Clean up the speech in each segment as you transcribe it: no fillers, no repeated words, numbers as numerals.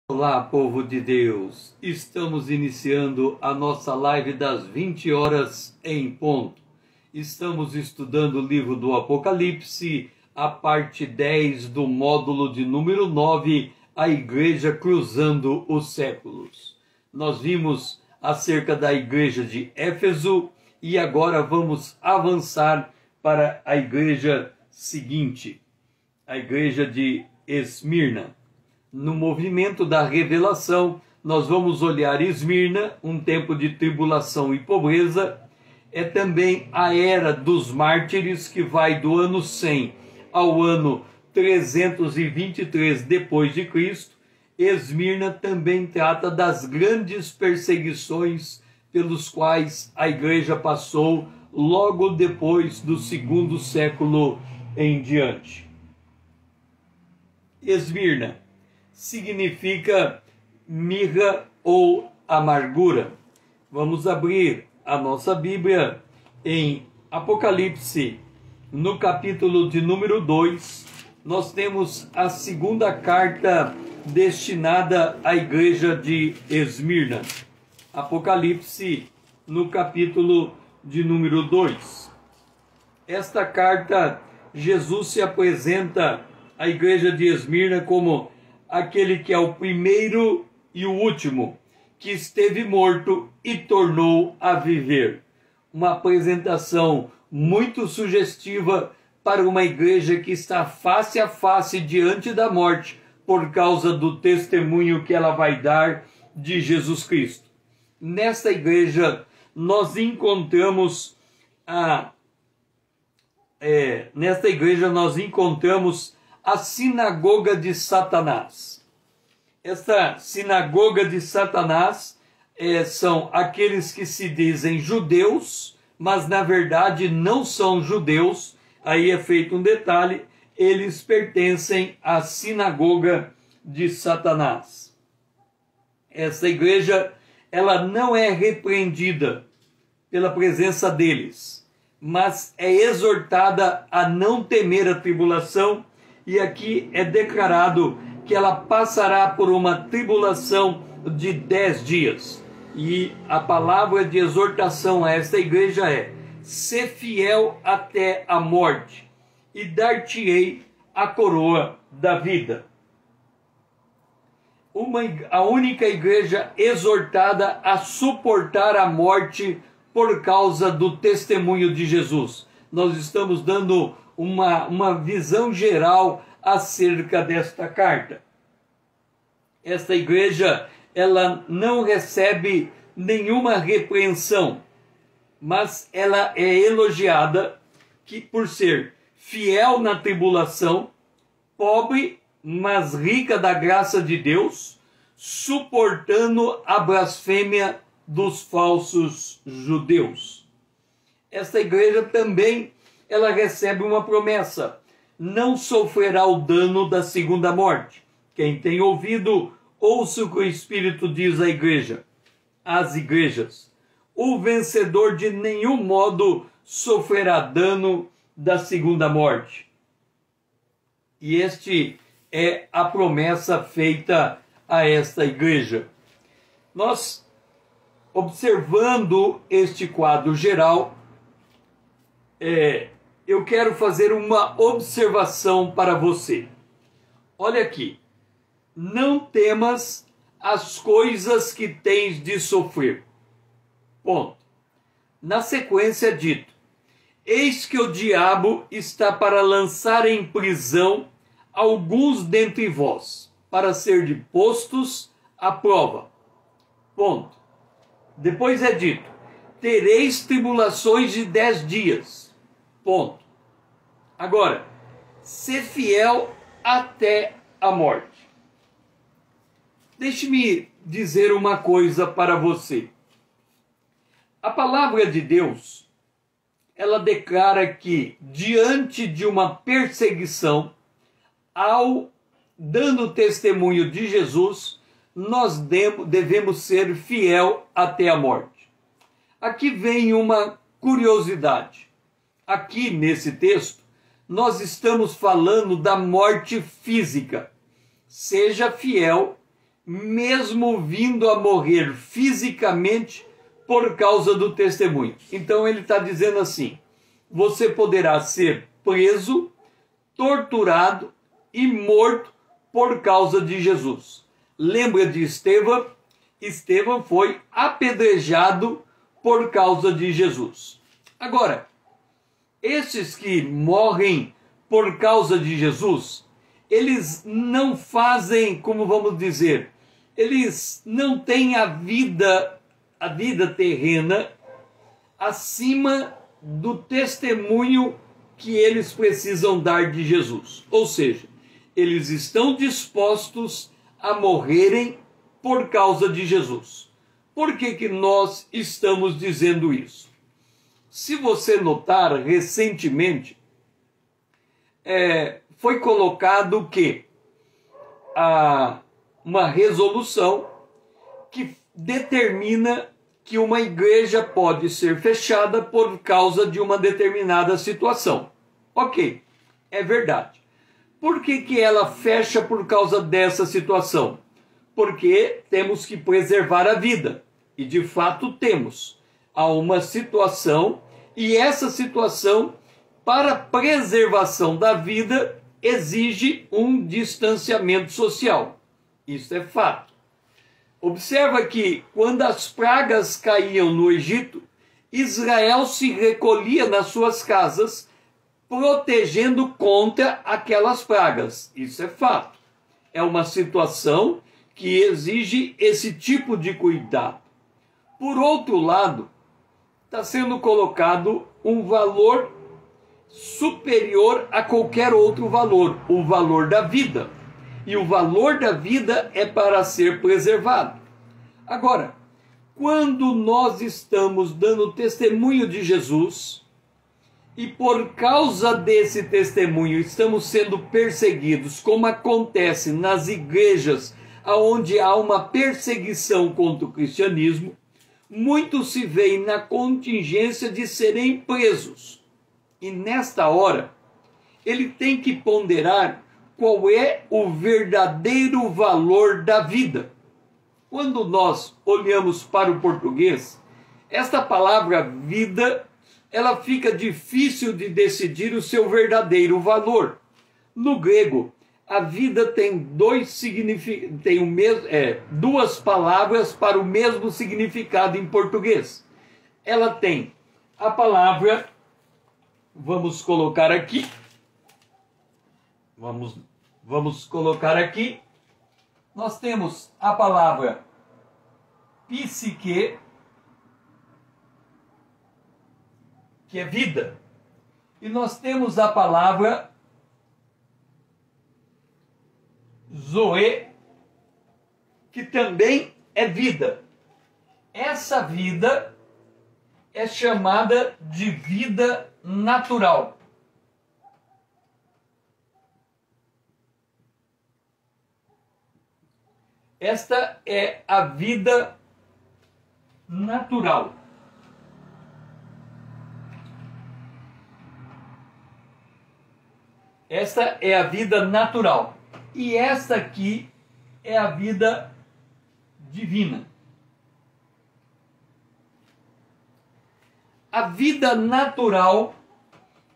Olá, povo de Deus! Estamos iniciando a nossa live das 20 horas em ponto. Estamos estudando o livro do Apocalipse, a parte 10 do módulo de número 9, a Igreja Cruzando os Séculos. Nós vimos acerca da igreja de Éfeso e agora vamos avançar para a igreja seguinte, a igreja de Esmirna. No movimento da revelação, nós vamos olhar Esmirna, um tempo de tribulação e pobreza. É também a era dos mártires, que vai do ano 100 ao ano 323 depois de Cristo. Esmirna também trata das grandes perseguições pelos quais a igreja passou logo depois do segundo século em diante. Esmirna significa mirra ou amargura. Vamos abrir a nossa Bíblia em Apocalipse, no capítulo de número 2. Nós temos a segunda carta destinada à igreja de Esmirna. Apocalipse, no capítulo de número 2. Esta carta, Jesus se apresenta à igreja de Esmirna como aquele que é o primeiro e o último, que esteve morto e tornou a viver. Uma apresentação muito sugestiva para uma igreja que está face a face diante da morte por causa do testemunho que ela vai dar de Jesus Cristo. Nesta igreja nós encontramos a sinagoga de Satanás. Esta sinagoga de Satanás são aqueles que se dizem judeus, mas na verdade não são judeus. Aí é feito um detalhe: eles pertencem à sinagoga de Satanás. Essa igreja, ela não é repreendida pela presença deles, mas é exortada a não temer a tribulação. E aqui é declarado que ela passará por uma tribulação de 10 dias. E a palavra de exortação a esta igreja é: sê fiel até a morte, e dar-te-ei a coroa da vida. A única igreja exortada a suportar a morte por causa do testemunho de Jesus. Nós estamos dando uma visão geral acerca desta carta. Esta igreja, ela não recebe nenhuma repreensão, mas ela é elogiada por ser fiel na tribulação, pobre, mas rica da graça de Deus, suportando a blasfêmia dos falsos judeus. Esta igreja também ela recebe uma promessa: não sofrerá o dano da segunda morte. Quem tem ouvido, ouça o que o Espírito diz à igreja, às igrejas. O vencedor de nenhum modo sofrerá dano da segunda morte. E este é a promessa feita a esta igreja. Nós, observando este quadro geral, eu quero fazer uma observação para você. Olha aqui: não temas as coisas que tens de sofrer. Ponto. Na sequência é dito: eis que o diabo está para lançar em prisão alguns dentre vós, para ser de postos à prova. Ponto. Depois é dito: tereis tribulações de 10 dias. Ponto. Agora, ser fiel até a morte. Deixe-me dizer uma coisa para você. A palavra de Deus, ela declara que diante de uma perseguição, ao dando testemunho de Jesus, nós devemos ser fiel até a morte. Aqui vem uma curiosidade. Aqui nesse texto, nós estamos falando da morte física. Seja fiel mesmo vindo a morrer fisicamente por causa do testemunho. Então ele está dizendo assim: você poderá ser preso, torturado e morto por causa de Jesus. Lembra de Estevão? Estevão foi apedrejado por causa de Jesus. Agora, esses que morrem por causa de Jesus, eles não fazem, como vamos dizer, eles não têm a vida terrena acima do testemunho que eles precisam dar de Jesus. Ou seja, eles estão dispostos a morrerem por causa de Jesus. Por que nós estamos dizendo isso? Se você notar, recentemente, foi colocado que uma resolução que determina que uma igreja pode ser fechada por causa de uma determinada situação. Ok, é verdade. Por que ela fecha por causa dessa situação? Porque temos que preservar a vida. E de fato temos. Há uma situação, e essa situação, para preservação da vida, exige um distanciamento social. Isso é fato. Observa que quando as pragas caíam no Egito, Israel se recolhia nas suas casas, protegendo contra aquelas pragas. Isso é fato. É uma situação que exige esse tipo de cuidado. Por outro lado, está sendo colocado um valor superior a qualquer outro valor, o valor da vida. E o valor da vida é para ser preservado. Agora, quando nós estamos dando testemunho de Jesus, e por causa desse testemunho estamos sendo perseguidos, como acontece nas igrejas onde há uma perseguição contra o cristianismo, muitos se veem na contingência de serem presos. E nesta hora, ele tem que ponderar qual é o verdadeiro valor da vida. Quando nós olhamos para o português, esta palavra vida, ela fica difícil de decidir o seu verdadeiro valor. No grego, a vida tem duas palavras para o mesmo significado em português. Ela tem a palavra, vamos colocar aqui, vamos colocar aqui, nós temos a palavra psique, que é vida, e nós temos a palavra zoe, que também é vida. Essa vida é chamada de vida natural. Esta é a vida natural. Esta é a vida natural. E esta aqui é a vida divina. A vida natural,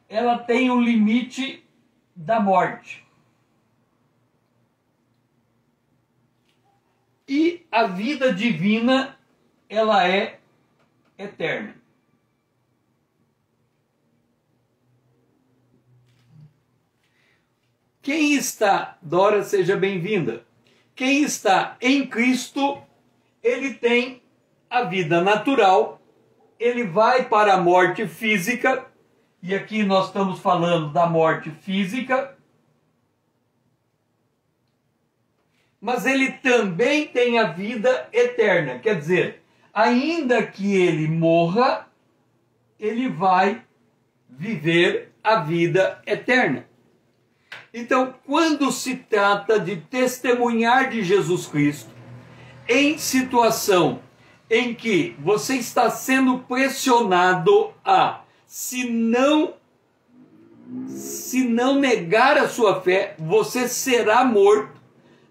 ela tem o limite da morte. E a vida divina, ela é eterna. Quem está, Dora, seja bem-vinda. Quem está em Cristo, ele tem a vida natural, ele vai para a morte física, e aqui nós estamos falando da morte física, mas ele também tem a vida eterna. Quer dizer, ainda que ele morra, ele vai viver a vida eterna. Então, quando se trata de testemunhar de Jesus Cristo, em situação em que você está sendo pressionado a, se não negar a sua fé, você será morto,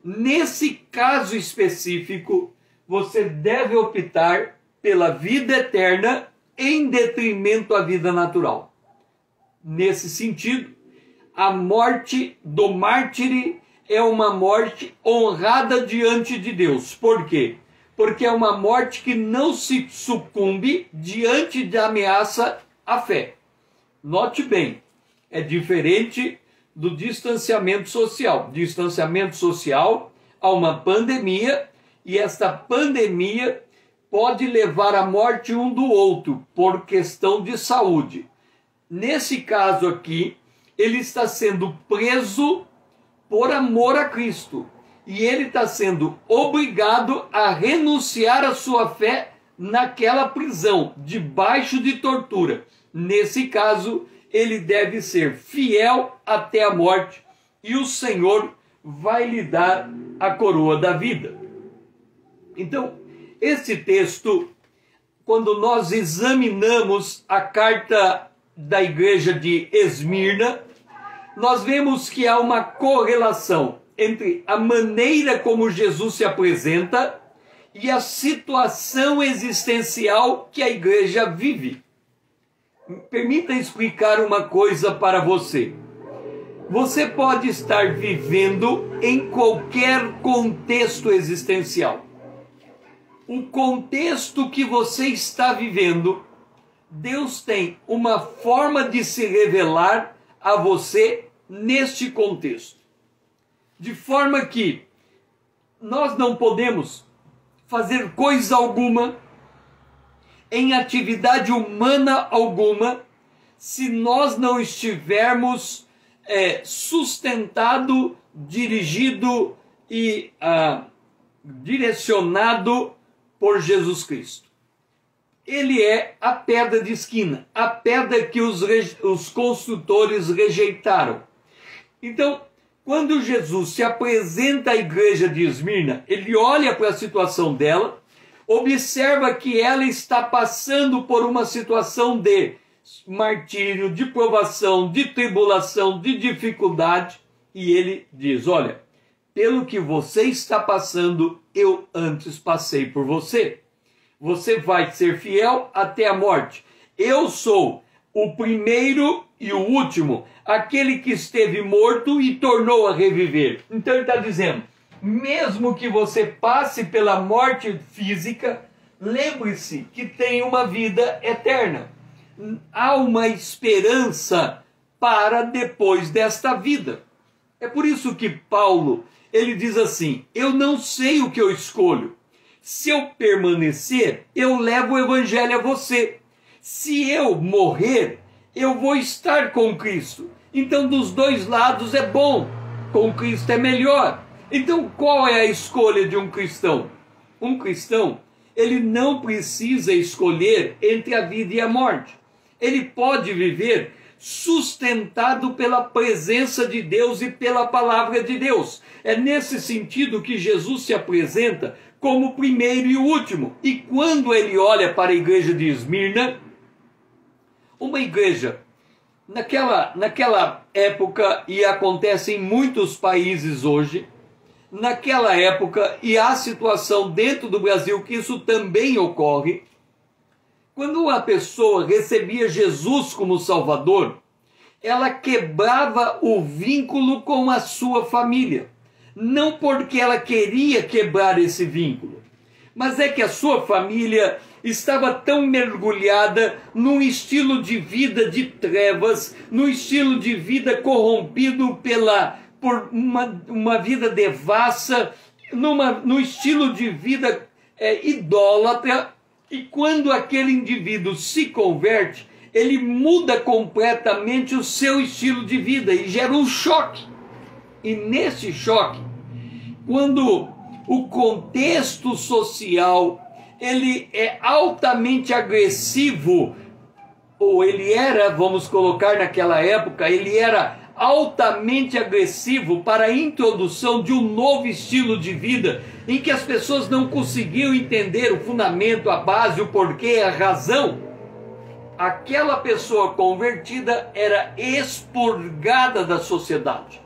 Nesse caso específico, você deve optar pela vida eterna em detrimento à vida natural. Nesse sentido, a morte do mártir é uma morte honrada diante de Deus. Por quê? Porque é uma morte que não se sucumbe diante da ameaça à fé. Note bem, é diferente do distanciamento social. Distanciamento social a uma pandemia, e esta pandemia pode levar à morte um do outro por questão de saúde. Nesse caso aqui, ele está sendo preso por amor a Cristo. E ele está sendo obrigado a renunciar à sua fé naquela prisão, debaixo de tortura. Nesse caso, ele deve ser fiel até a morte, e o Senhor vai lhe dar a coroa da vida. Então, esse texto, quando nós examinamos a carta da igreja de Esmirna, nós vemos que há uma correlação entre a maneira como Jesus se apresenta e a situação existencial que a igreja vive. Permita explicar uma coisa para você. Você pode estar vivendo em qualquer contexto existencial. O contexto que você está vivendo, Deus tem uma forma de se revelar a você neste contexto. De forma que nós não podemos fazer coisa alguma, em atividade humana alguma, se nós não estivermos sustentado, dirigido e direcionado por Jesus Cristo. Ele é a pedra de esquina, a pedra que os construtores rejeitaram. Então, quando Jesus se apresenta à igreja de Esmirna, ele olha para a situação dela, observa que ela está passando por uma situação de martírio, de provação, de tribulação, de dificuldade, e ele diz: olha, pelo que você está passando, eu antes passei por você. Você vai ser fiel até a morte. Eu sou o primeiro e o último, aquele que esteve morto e tornou a reviver. Então ele está dizendo, mesmo que você passe pela morte física, lembre-se que tem uma vida eterna. Há uma esperança para depois desta vida. É por isso que Paulo, ele diz assim, eu não sei o que eu escolho. Se eu permanecer, eu levo o evangelho a você. Se eu morrer, eu vou estar com Cristo. Então, dos dois lados é bom. Com Cristo é melhor. Então, qual é a escolha de um cristão? Um cristão, ele não precisa escolher entre a vida e a morte. Ele pode viver sustentado pela presença de Deus e pela palavra de Deus. É nesse sentido que Jesus se apresenta como o primeiro e o último. E quando ele olha para a igreja de Esmirna, uma igreja, naquela época, e acontece em muitos países hoje, naquela época, e há situação dentro do Brasil que isso também ocorre, quando uma pessoa recebia Jesus como Salvador, ela quebrava o vínculo com a sua família. Não porque ela queria quebrar esse vínculo, mas é que a sua família estava tão mergulhada num estilo de vida de trevas, num estilo de vida corrompido por uma vida devassa, num estilo de vida idólatra, e quando aquele indivíduo se converte, ele muda completamente o seu estilo de vida e gera um choque. E nesse choque, quando o contexto social ele é altamente agressivo, ou ele era, vamos colocar naquela época, ele era altamente agressivo para a introdução de um novo estilo de vida, em que as pessoas não conseguiam entender o fundamento, a base, o porquê, a razão, aquela pessoa convertida era expurgada da sociedade.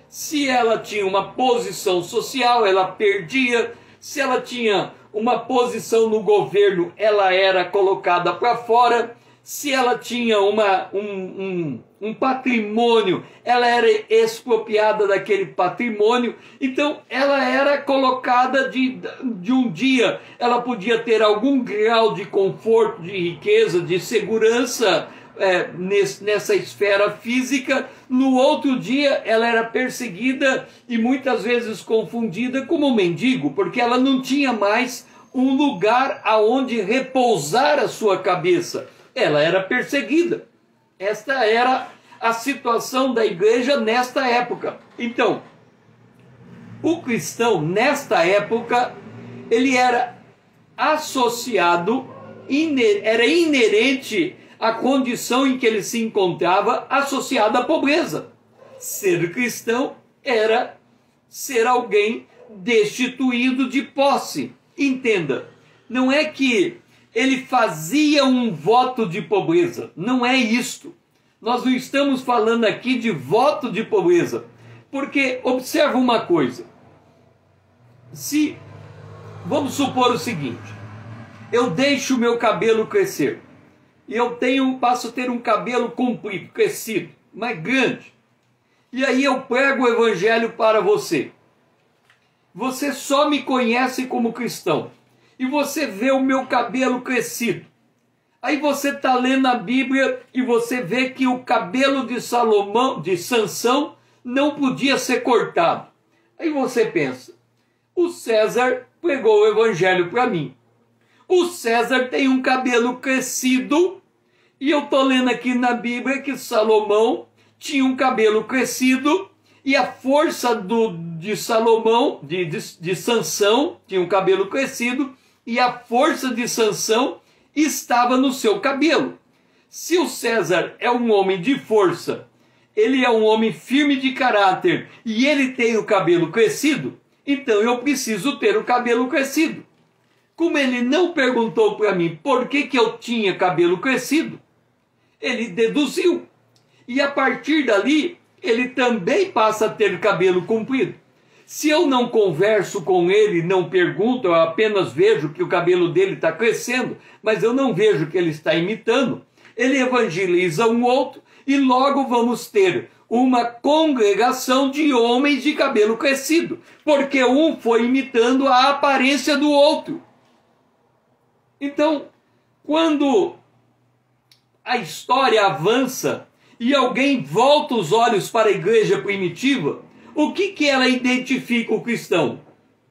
Se ela tinha uma posição social, ela perdia. Se ela tinha uma posição no governo, ela era colocada para fora. Se ela tinha um patrimônio, ela era expropriada daquele patrimônio. Então, ela era colocada de um dia. Ela podia ter algum grau de conforto, de riqueza, de segurança nessa esfera física. No outro dia, ela era perseguida e muitas vezes confundida como mendigo, porque ela não tinha mais um lugar aonde repousar a sua cabeça. Ela era perseguida. Esta era a situação da igreja nesta época. Então, o cristão, nesta época, ele era associado, era inerente à condição em que ele se encontrava, associado à pobreza. Ser cristão era ser alguém destituído de posse. Entenda, não é que ele fazia um voto de pobreza. Não é isto. Nós não estamos falando aqui de voto de pobreza. Porque, observa uma coisa. Se, vamos supor o seguinte, eu deixo o meu cabelo crescer. E eu passo a ter um cabelo comprido, crescido, mais grande. E aí eu prego o evangelho para você. Você só me conhece como cristão. E você vê o meu cabelo crescido. Aí você está lendo a Bíblia e você vê que o cabelo de Sansão, não podia ser cortado. Aí você pensa, o César pregou o evangelho para mim. O César tem um cabelo crescido e eu estou lendo aqui na Bíblia que Salomão tinha um cabelo crescido e a força de Salomão, de Sansão, tinha um cabelo crescido. E a força de Sansão estava no seu cabelo. Se o César é um homem de força, ele é um homem firme de caráter e ele tem o cabelo crescido, então eu preciso ter o cabelo crescido. Como ele não perguntou para mim por que eu tinha cabelo crescido, ele deduziu. E a partir dali, ele também passa a ter cabelo comprido. Se eu não converso com ele, não pergunto, eu apenas vejo que o cabelo dele está crescendo, mas eu não vejo que ele está imitando, ele evangeliza um outro e logo vamos ter uma congregação de homens de cabelo crescido, porque um foi imitando a aparência do outro. Então, quando a história avança e alguém volta os olhos para a igreja primitiva, o que ela identifica o cristão?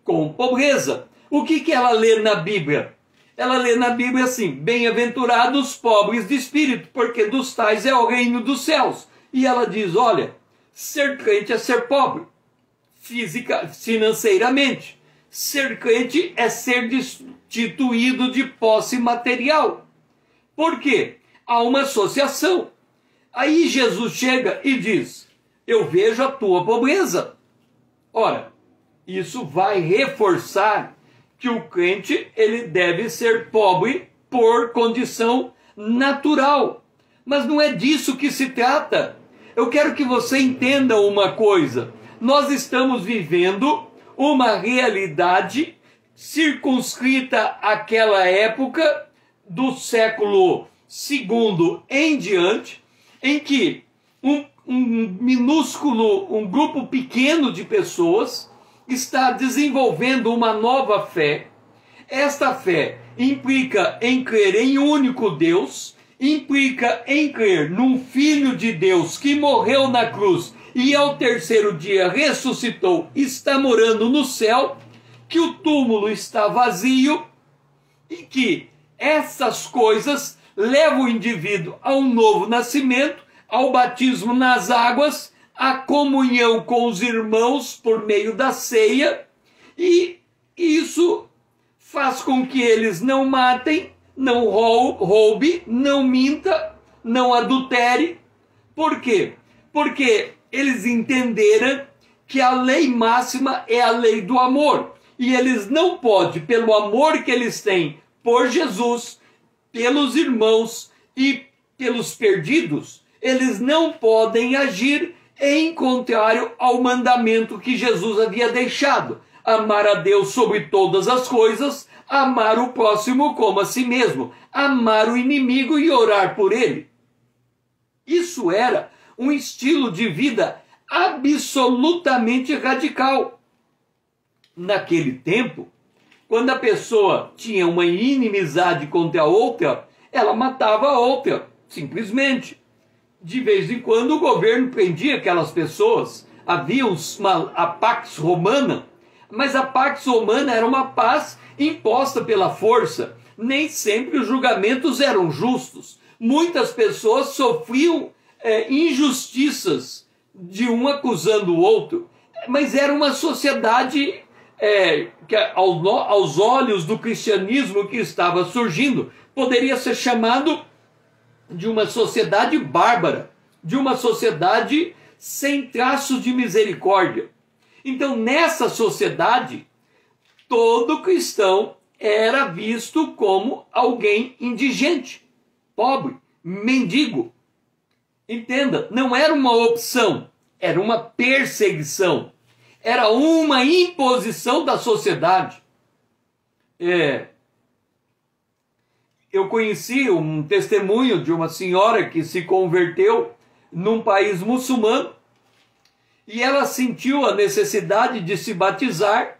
Com pobreza. O que ela lê na Bíblia? Ela lê na Bíblia assim, bem-aventurados os pobres de espírito, porque dos tais é o reino dos céus. E ela diz, olha, ser crente é ser pobre, financeiramente. Ser crente é ser destituído de posse material. Por quê? Há uma associação. Aí Jesus chega e diz, eu vejo a tua pobreza. Ora, isso vai reforçar que o crente ele deve ser pobre por condição natural. Mas não é disso que se trata. Eu quero que você entenda uma coisa. Nós estamos vivendo uma realidade circunscrita àquela época do século II em diante, em que um grupo pequeno de pessoas está desenvolvendo uma nova fé. Esta fé implica em crer em um único Deus, implica em crer num Filho de Deus que morreu na cruz e ao terceiro dia ressuscitou, está morando no céu, que o túmulo está vazio e que essas coisas levam o indivíduo a um novo nascimento, ao batismo nas águas, à comunhão com os irmãos por meio da ceia, e isso faz com que eles não matem, não roube, não minta, não adultere. Por quê? Porque eles entenderam que a lei máxima é a lei do amor, e eles não podem, pelo amor que eles têm por Jesus, pelos irmãos e pelos perdidos, eles não podem agir em contrário ao mandamento que Jesus havia deixado: amar a Deus sobre todas as coisas, amar o próximo como a si mesmo, amar o inimigo e orar por ele. Isso era um estilo de vida absolutamente radical. Naquele tempo, quando a pessoa tinha uma inimizade contra a outra, ela matava a outra, simplesmente. De vez em quando o governo prendia aquelas pessoas. Havia a Pax Romana, mas a Pax Romana era uma paz imposta pela força. Nem sempre os julgamentos eram justos. Muitas pessoas sofriam injustiças de um acusando o outro. Mas era uma sociedade que aos olhos do cristianismo que estava surgindo, poderia ser chamado de uma sociedade bárbara, de uma sociedade sem traços de misericórdia. Então, nessa sociedade, todo cristão era visto como alguém indigente, pobre, mendigo. Entenda, não era uma opção, era uma perseguição, era uma imposição da sociedade. Eu conheci um testemunho de uma senhora que se converteu num país muçulmano e ela sentiu a necessidade de se batizar,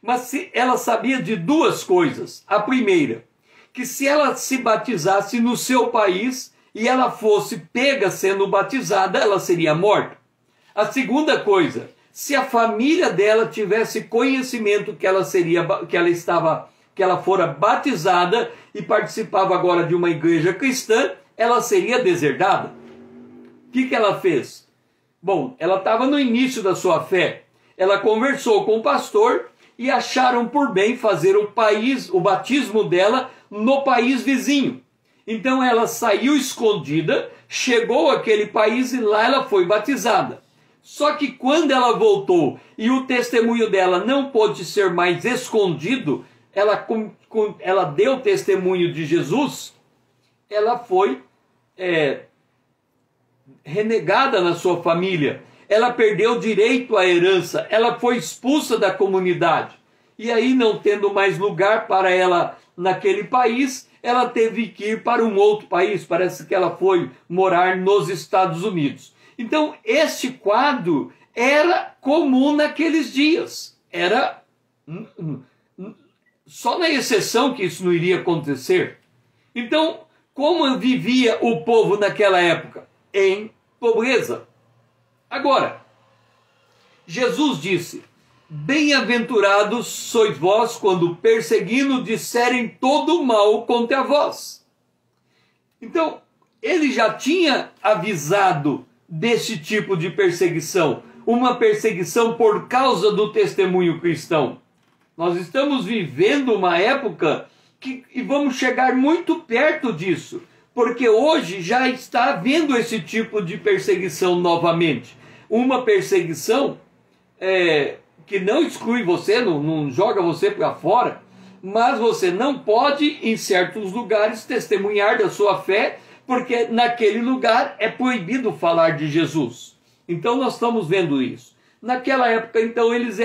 mas ela sabia de duas coisas. A primeira, que se ela se batizasse no seu país e ela fosse pega sendo batizada, ela seria morta. A segunda coisa, se a família dela tivesse conhecimento que ela fora batizada e participava agora de uma igreja cristã, ela seria deserdada. O que ela fez? Bom, ela estava no início da sua fé. Ela conversou com o pastor e acharam por bem fazer o batismo dela no país vizinho. Então ela saiu escondida, chegou àquele país e lá ela foi batizada. Só que quando ela voltou e o testemunho dela não pôde ser mais escondido, ela deu testemunho de Jesus, ela foi renegada na sua família, ela perdeu o direito à herança, ela foi expulsa da comunidade. E aí, não tendo mais lugar para ela naquele país, ela teve que ir para um outro país. Parece que ela foi morar nos Estados Unidos. Então, este quadro era comum naqueles dias. Era só na exceção que isso não iria acontecer. Então, como vivia o povo naquela época? Em pobreza. Agora, Jesus disse: bem-aventurados sois vós quando perseguindo disserem todo o mal contra vós. Então, ele já tinha avisado desse tipo de perseguição, uma perseguição por causa do testemunho cristão. Nós estamos vivendo uma época e vamos chegar muito perto disso, porque hoje já está havendo esse tipo de perseguição novamente. Uma perseguição que não exclui você, não joga você para fora, mas você não pode, em certos lugares, testemunhar da sua fé, porque naquele lugar é proibido falar de Jesus. Então nós estamos vendo isso. Naquela época, então, eles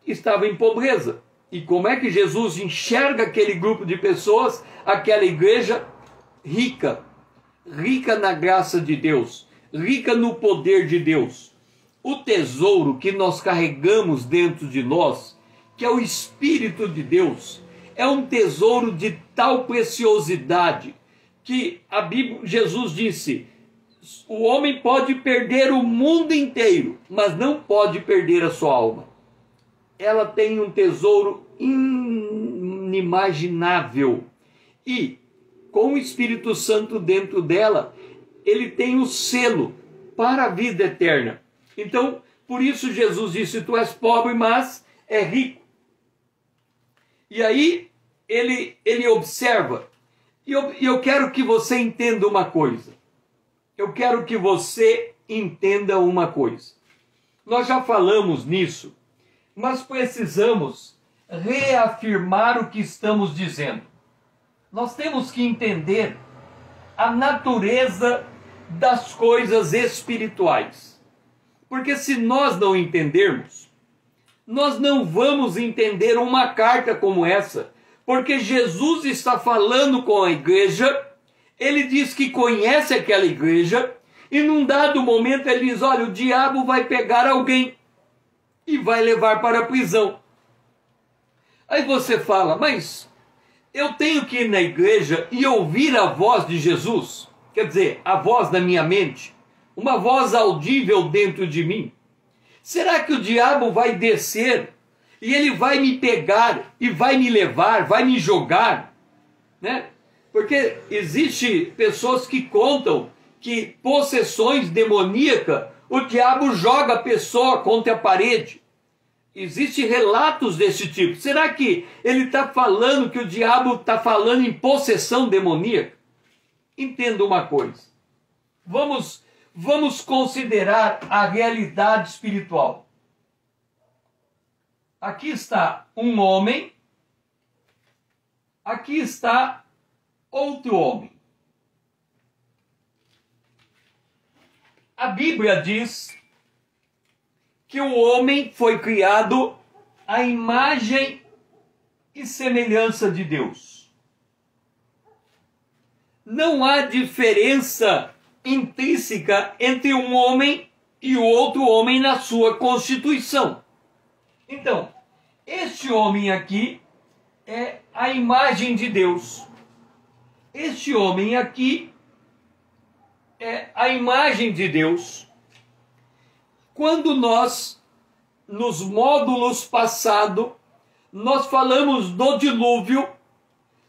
estavam em pobreza. E como é que Jesus enxerga aquele grupo de pessoas, aquela igreja rica? Rica na graça de Deus, rica no poder de Deus. O tesouro que nós carregamos dentro de nós, que é o Espírito de Deus, é um tesouro de tal preciosidade que Jesus disse: o homem pode perder o mundo inteiro, mas não pode perder a sua alma. Ela tem um tesouro inimaginável e com o Espírito Santo dentro dela, ele tem o selo para a vida eterna. Então, por isso Jesus disse: tu és pobre, mas é rico. E aí, ele observa. E eu quero que você entenda uma coisa. Eu quero que você entenda uma coisa. Nós já falamos nisso, mas precisamos reafirmar o que estamos dizendo. Nós temos que entender a natureza das coisas espirituais. Porque se nós não entendermos, nós não vamos entender uma carta como essa. Porque Jesus está falando com a igreja, ele diz que conhece aquela igreja, e num dado momento ele diz, olha, o diabo vai pegar alguém e vai levar para a prisão. Aí você fala, mas eu tenho que ir na igreja e ouvir a voz de Jesus? Quer dizer, a voz da minha mente, uma voz audível dentro de mim. Será que o diabo vai descer e ele vai me pegar e vai me levar, vai me jogar? Né? Porque existe pessoas que contam que possessões demoníacas, o diabo joga a pessoa contra a parede. Existem relatos desse tipo. Será que ele está falando que o diabo está falando em possessão demoníaca? Entenda uma coisa. Vamos considerar a realidade espiritual. Aqui está um homem. Aqui está outro homem. A Bíblia diz que o homem foi criado à imagem e semelhança de Deus. Não há diferença intrínseca entre um homem e o outro homem na sua constituição. Então, este homem aqui é a imagem de Deus. Este homem aqui é a imagem de Deus. Quando nós, nos módulos passados, nós falamos do dilúvio,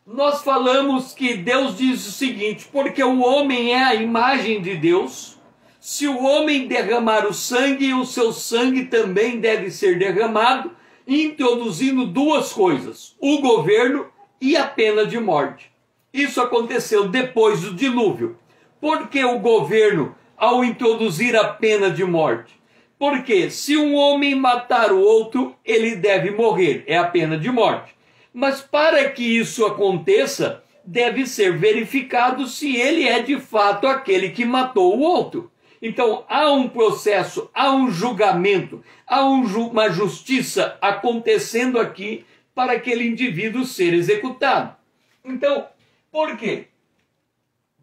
nós falamos que Deus diz o seguinte, porque o homem é a imagem de Deus, se o homem derramar o sangue, o seu sangue também deve ser derramado, introduzindo duas coisas, o governo e a pena de morte. Isso aconteceu depois do dilúvio. Por que o governo, ao introduzir a pena de morte? Porque se um homem matar o outro, ele deve morrer, é a pena de morte. Mas para que isso aconteça, deve ser verificado se ele é de fato aquele que matou o outro. Então há um processo, há um julgamento, há uma justiça acontecendo aqui para aquele indivíduo ser executado. Então, por quê?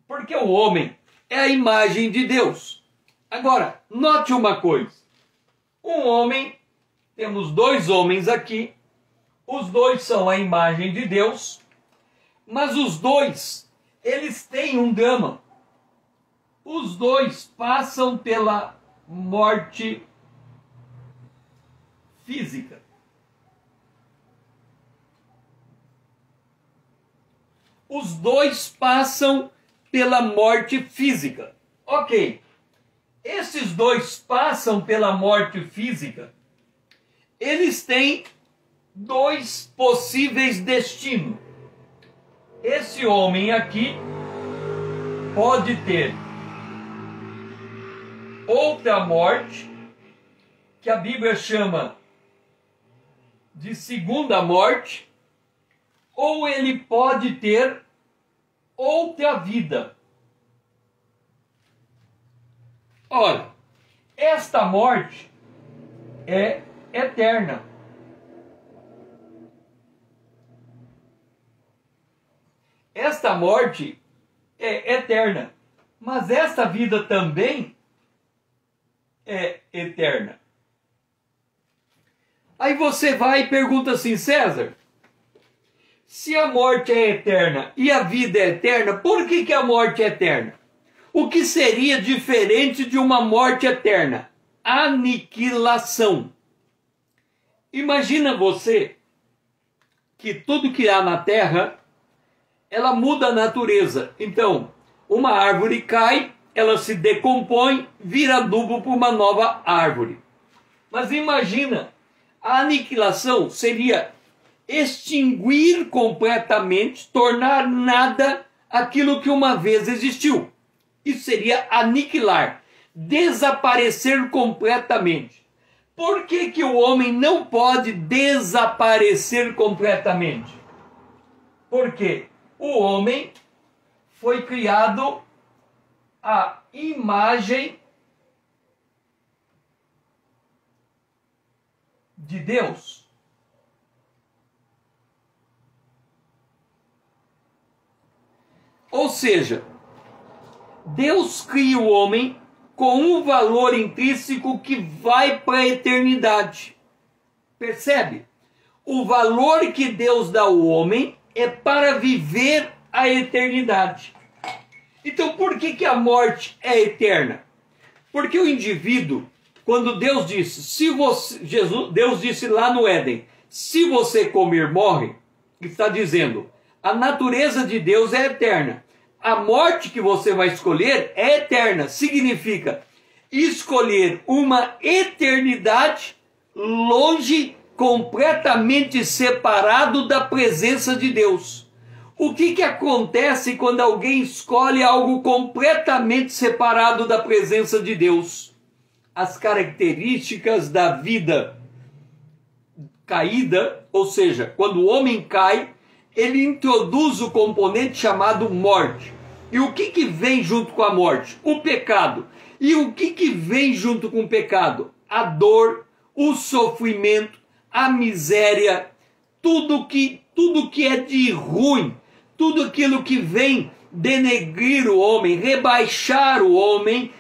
Porque o homem é a imagem de Deus. Agora, note uma coisa. Um homem, temos dois homens aqui, os dois são a imagem de Deus, mas os dois, eles têm um drama. Os dois passam pela morte física. Os dois passam pela morte física. Ok. Esses dois passam pela morte física. Eles têm dois possíveis destinos. Esse homem aqui pode ter outra morte, que a Bíblia chama de segunda morte, ou ele pode ter outra vida. Ora, esta morte é eterna. Esta morte é eterna, mas esta vida também é eterna. Aí você vai e pergunta assim, César, se a morte é eterna e a vida é eterna, por que a morte é eterna? O que seria diferente de uma morte eterna? Aniquilação. Imagina você que tudo que há na terra, ela muda a natureza. Então, uma árvore cai, ela se decompõe, vira adubo para uma nova árvore. Mas imagina, a aniquilação seria extinguir completamente, tornar nada aquilo que uma vez existiu. Isso seria aniquilar, desaparecer completamente. Por que o homem não pode desaparecer completamente? Porque o homem foi criado à imagem de Deus. Ou seja, Deus cria o homem com um valor intrínseco que vai para a eternidade. Percebe? O valor que Deus dá ao homem é para viver a eternidade. Então por que a morte é eterna? Porque o indivíduo, quando Deus disse, Deus disse lá no Éden, se você comer, morre, está dizendo, a natureza de Deus é eterna. A morte que você vai escolher é eterna. Significa escolher uma eternidade longe, completamente separado da presença de Deus. O que acontece quando alguém escolhe algo completamente separado da presença de Deus? As características da vida caída, ou seja, quando o homem cai, ele introduz o componente chamado morte. E o que vem junto com a morte? O pecado. E o que vem junto com o pecado? A dor, o sofrimento, a miséria, tudo que é de ruim, tudo aquilo que vem denegrir o homem, rebaixar o homem,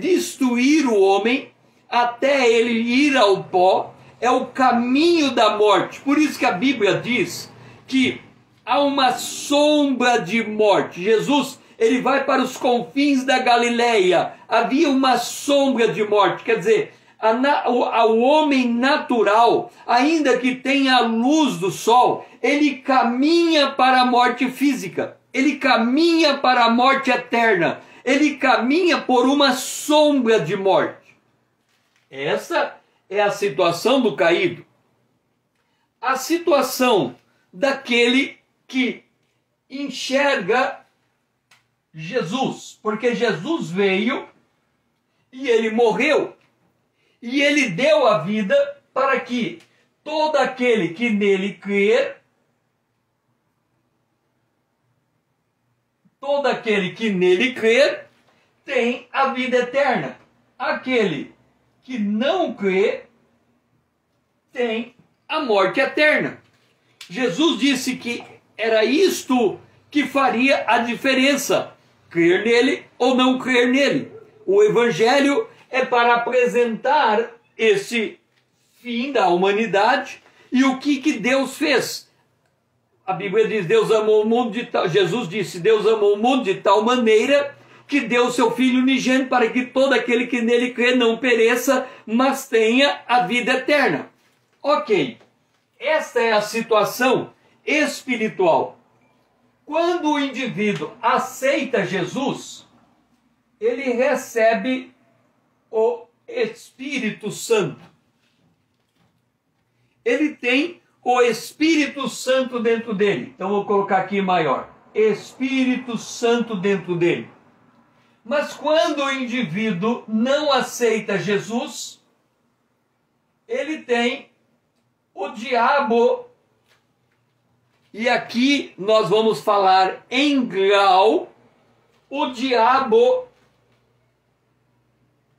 destruir o homem, até ele ir ao pó, é o caminho da morte. Por isso que a Bíblia diz que há uma sombra de morte. Jesus, ele vai para os confins da Galileia. Havia uma sombra de morte. Quer dizer, ao homem natural, ainda que tenha a luz do sol, ele caminha para a morte física. Ele caminha para a morte eterna. Ele caminha por uma sombra de morte. Essa é a situação do caído. A situação daquele que enxerga Jesus, porque Jesus veio e ele morreu e ele deu a vida para que todo aquele que nele crer, tem a vida eterna. Aquele que não crê tem a morte eterna. Jesus disse que era isto que faria a diferença, crer nele ou não crer nele. O Evangelho é para apresentar esse fim da humanidade e o que Deus fez. A Bíblia diz, Jesus disse, Deus amou o mundo de tal maneira que deu seu Filho unigênito para que todo aquele que nele crê não pereça, mas tenha a vida eterna. Ok, esta é a situação espiritual. Quando o indivíduo aceita Jesus, ele recebe o Espírito Santo. Ele tem o Espírito Santo dentro dele. Então vou colocar aqui maior. Espírito Santo dentro dele. Mas quando o indivíduo não aceita Jesus, ele tem o diabo. E aqui nós vamos falar em grau. O diabo,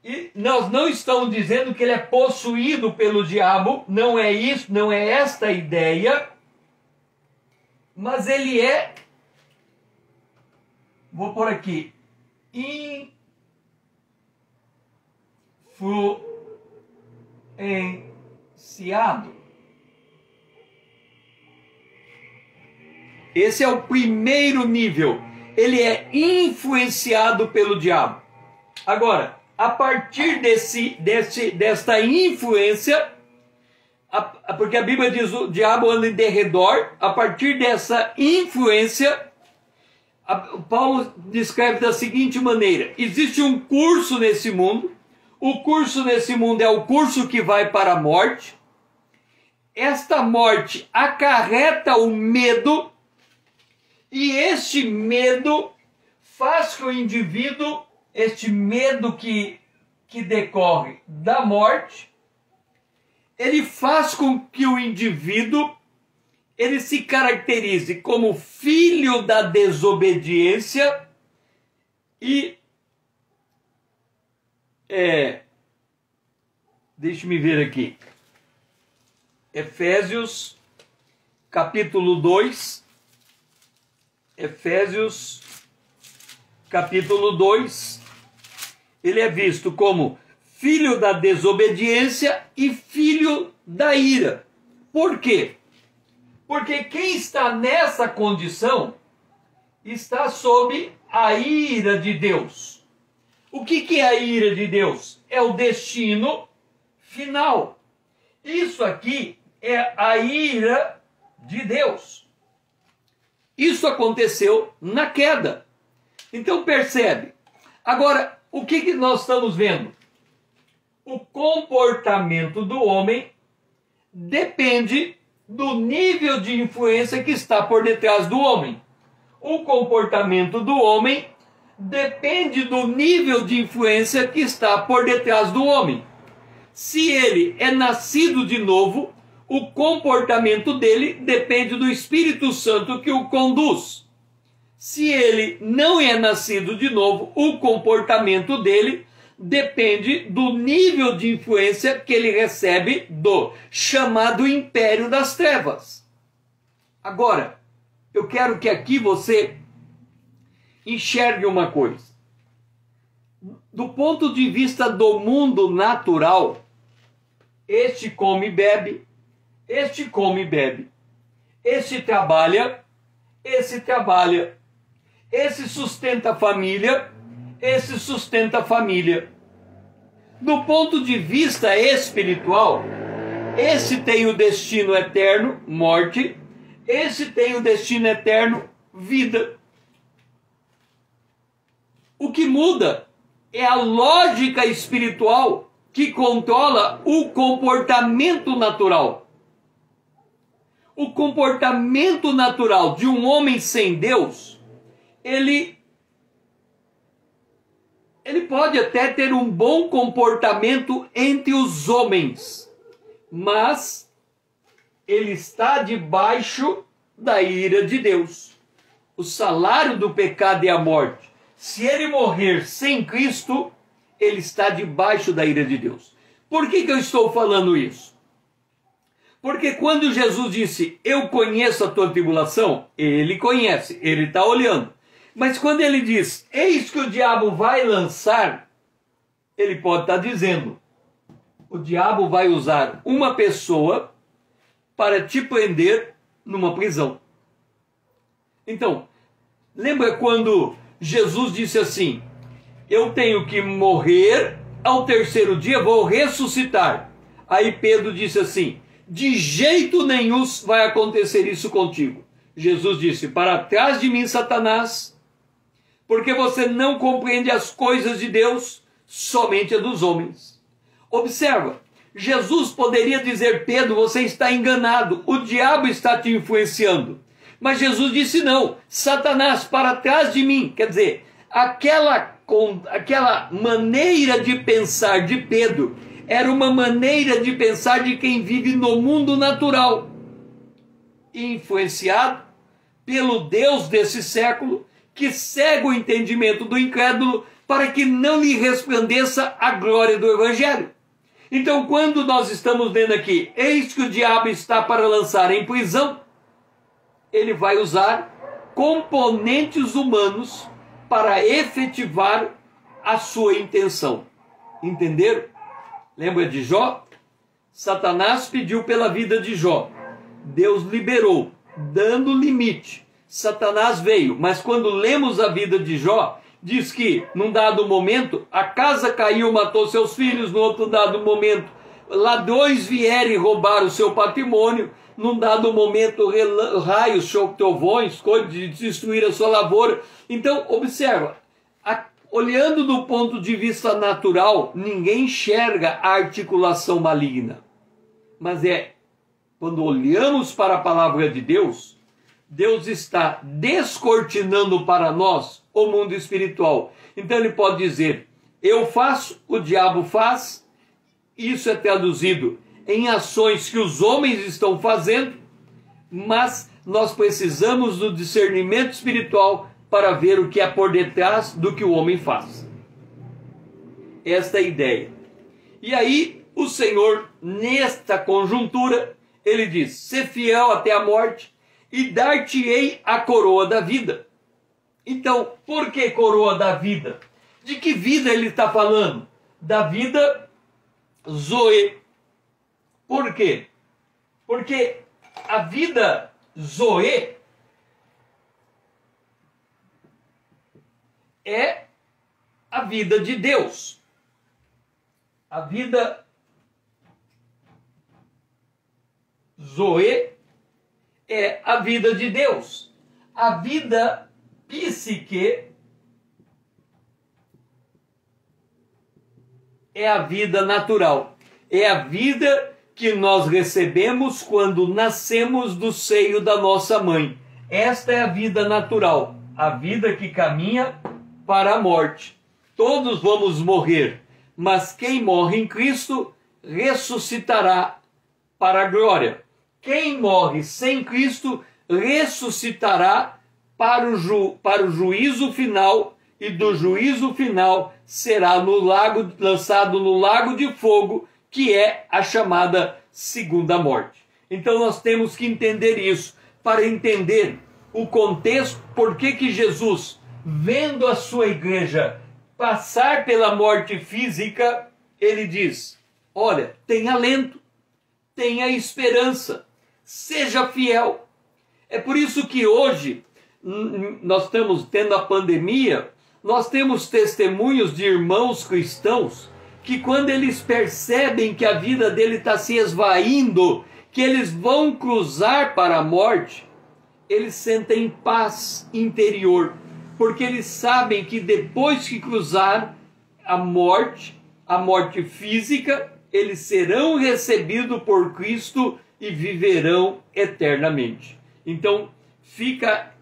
e nós não estamos dizendo que ele é possuído pelo diabo, não é isso, não é esta a ideia, mas ele é, vou pôr aqui, influenciado. Esse é o primeiro nível. Ele é influenciado pelo diabo. Agora, a partir desta influência, porque a Bíblia diz o diabo anda em derredor, a partir dessa influência, Paulo descreve da seguinte maneira: existe um curso nesse mundo, o curso nesse mundo é o curso que vai para a morte. Esta morte acarreta o medo, e este medo faz que o indivíduo, este medo que decorre da morte, ele faz com que o indivíduo ele se caracterize como filho da desobediência e deixe-me ver aqui. Efésios, capítulo 2. Efésios, capítulo 2. Ele é visto como filho da desobediência e filho da ira. Por quê? Porque quem está nessa condição está sob a ira de Deus. O que é a ira de Deus? É o destino final. Isso aqui é a ira de Deus. Isso aconteceu na queda. Então percebe. Agora, o que nós estamos vendo? O comportamento do homem depende do nível de influência que está por detrás do homem. O comportamento do homem depende do nível de influência que está por detrás do homem. Se ele é nascido de novo, o comportamento dele depende do Espírito Santo que o conduz. Se ele não é nascido de novo, o comportamento dele depende do nível de influência que ele recebe do chamado império das trevas. Agora, eu quero que aqui você enxergue uma coisa. Do ponto de vista do mundo natural, este come e bebe, este come e bebe, este trabalha, esse trabalha, esse sustenta a família, esse sustenta a família. Do ponto de vista espiritual, esse tem o destino eterno, morte, esse tem o destino eterno, vida. O que muda é a lógica espiritual que controla o comportamento natural. O comportamento natural de um homem sem Deus, ele pode até ter um bom comportamento entre os homens, mas ele está debaixo da ira de Deus. O salário do pecado é a morte. Se ele morrer sem Cristo, ele está debaixo da ira de Deus. Por que eu estou falando isso? Porque quando Jesus disse, eu conheço a tua tribulação, ele conhece, ele está olhando. Mas quando ele diz, eis que o diabo vai lançar, ele pode estar dizendo, o diabo vai usar uma pessoa para te prender numa prisão. Então, lembra quando Jesus disse assim, eu tenho que morrer, ao terceiro dia vou ressuscitar. Aí Pedro disse assim, de jeito nenhum vai acontecer isso contigo. Jesus disse, para trás de mim, Satanás, porque você não compreende as coisas de Deus, somente a dos homens. Observa, Jesus poderia dizer, Pedro, você está enganado, o diabo está te influenciando. Mas Jesus disse não, Satanás, para trás de mim. Quer dizer, aquela maneira de pensar de Pedro era uma maneira de pensar de quem vive no mundo natural, influenciado pelo Deus desse século, que cega o entendimento do incrédulo para que não lhe resplandeça a glória do Evangelho. Então, quando nós estamos vendo aqui, eis que o diabo está para lançar em prisão, ele vai usar componentes humanos para efetivar a sua intenção. Entenderam? Lembra de Jó? Satanás pediu pela vida de Jó. Deus liberou, dando limite. Satanás veio, mas quando lemos a vida de Jó, diz que, num dado momento, a casa caiu, matou seus filhos, no outro dado momento, ladrões vieram e roubaram o seu patrimônio, num dado momento, raios, trovões, destruíram a sua lavoura. Então, observa, olhando do ponto de vista natural, ninguém enxerga a articulação maligna. Mas quando olhamos para a palavra de Deus, Deus está descortinando para nós o mundo espiritual. Então ele pode dizer, eu faço, o diabo faz. Isso é traduzido em ações que os homens estão fazendo, mas nós precisamos do discernimento espiritual para ver o que é por detrás do que o homem faz. Esta é a ideia. E aí o Senhor, nesta conjuntura, ele diz: ser fiel até a morte e dar-te-ei a coroa da vida. Então, por que coroa da vida? De que vida ele está falando? Da vida Zoe. Por quê? Porque a vida Zoe é a vida de Deus. A vida Zoe é a vida de Deus. A vida psique é a vida natural. É a vida que nós recebemos quando nascemos do seio da nossa mãe. Esta é a vida natural, a vida que caminha para a morte. Todos vamos morrer, mas quem morre em Cristo ressuscitará para a glória. Quem morre sem Cristo ressuscitará para o juízo final, e do juízo final será lançado no lago de fogo, que é a chamada segunda morte. Então nós temos que entender isso, para entender o contexto, por que Jesus, vendo a sua igreja passar pela morte física, ele diz: olha, tenha alento, tenha esperança, seja fiel. É por isso que hoje nós estamos tendo a pandemia, nós temos testemunhos de irmãos cristãos que, quando eles percebem que a vida dele está se esvaindo, que eles vão cruzar para a morte, eles sentem paz interior, porque eles sabem que depois que cruzar a morte física, eles serão recebidos por Cristo e viverão eternamente. Então fica